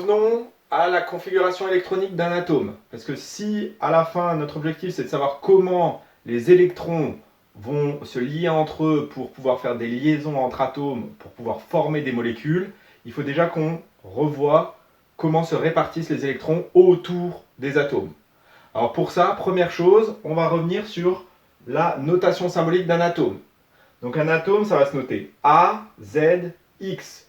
revenons à la configuration électronique d'un atome. Parce que si, à la fin, notre objectif, c'est de savoir comment les électrons vont se lier entre eux pour pouvoir faire des liaisons entre atomes, pour pouvoir former des molécules, il faut déjà qu'on revoie comment se répartissent les électrons autour des atomes. Alors pour ça, première chose, on va revenir sur la notation symbolique d'un atome. Donc un atome, ça va se noter A, Z, X.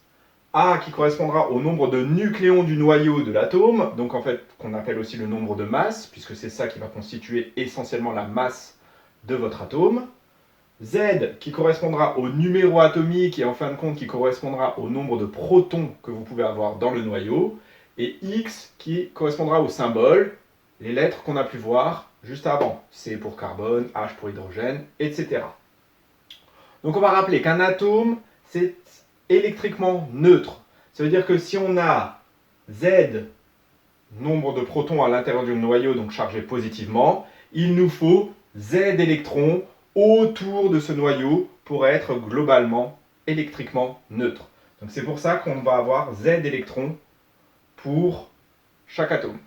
A qui correspondra au nombre de nucléons du noyau de l'atome, donc en fait qu'on appelle aussi le nombre de masses, puisque c'est ça qui va constituer essentiellement la masse de votre atome. Z qui correspondra au numéro atomique et en fin de compte qui correspondra au nombre de protons que vous pouvez avoir dans le noyau. Et X qui correspondra au symbole, les lettres qu'on a pu voir juste avant. C pour carbone, H pour hydrogène, etc. Donc on va rappeler qu'un atome, c'est électriquement neutre. Ça veut dire que si on a Z, nombre de protons à l'intérieur du noyau, donc chargé positivement, il nous faut Z électrons autour de ce noyau pour être globalement électriquement neutre. Donc c'est pour ça qu'on va avoir Z électrons pour chaque atome.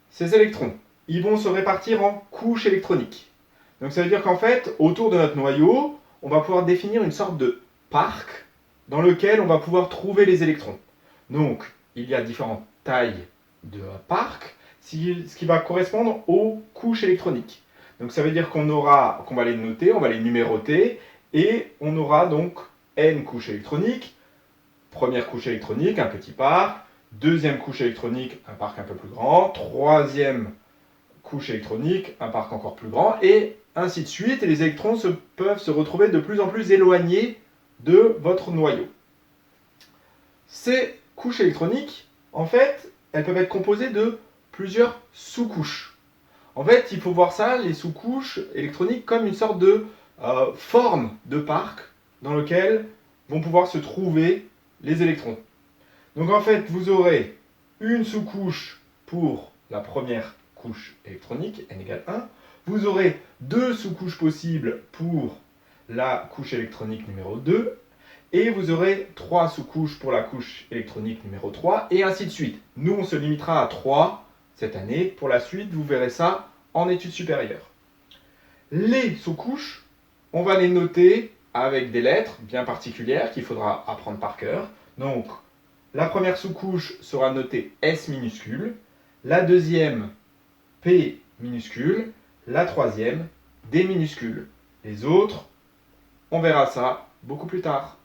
Ces électrons, ils vont se répartir en couches électroniques. Donc ça veut dire qu'en fait, autour de notre noyau, on va pouvoir définir une sorte de parc dans lequel on va pouvoir trouver les électrons. Donc, il y a différentes tailles de parc, ce qui va correspondre aux couches électroniques. Donc ça veut dire qu'on va les noter, on va les numéroter, et on aura donc n couches électroniques. Première couche électronique, un petit parc. Deuxième couche électronique, un parc un peu plus grand. Troisième couche électronique, un parc encore plus grand, et ainsi de suite. Et les électrons peuvent se retrouver de plus en plus éloignés de votre noyau. Ces couches électroniques, en fait, elles peuvent être composées de plusieurs sous-couches. En fait, il faut voir ça, les sous-couches électroniques, comme une sorte de forme de parc dans lequel vont pouvoir se trouver les électrons. Donc en fait, vous aurez une sous-couche pour la première couche électronique, n égale 1. Vous aurez deux sous-couches possibles pour la couche électronique numéro 2. Et vous aurez 3 sous-couches pour la couche électronique numéro 3, et ainsi de suite. Nous, on se limitera à 3 cette année. Pour la suite, vous verrez ça en études supérieures. Les sous-couches, on va les noter avec des lettres bien particulières qu'il faudra apprendre par cœur. Donc, la première sous-couche sera notée S minuscule, la deuxième P minuscule, la troisième D minuscule. Les autres, on verra ça beaucoup plus tard.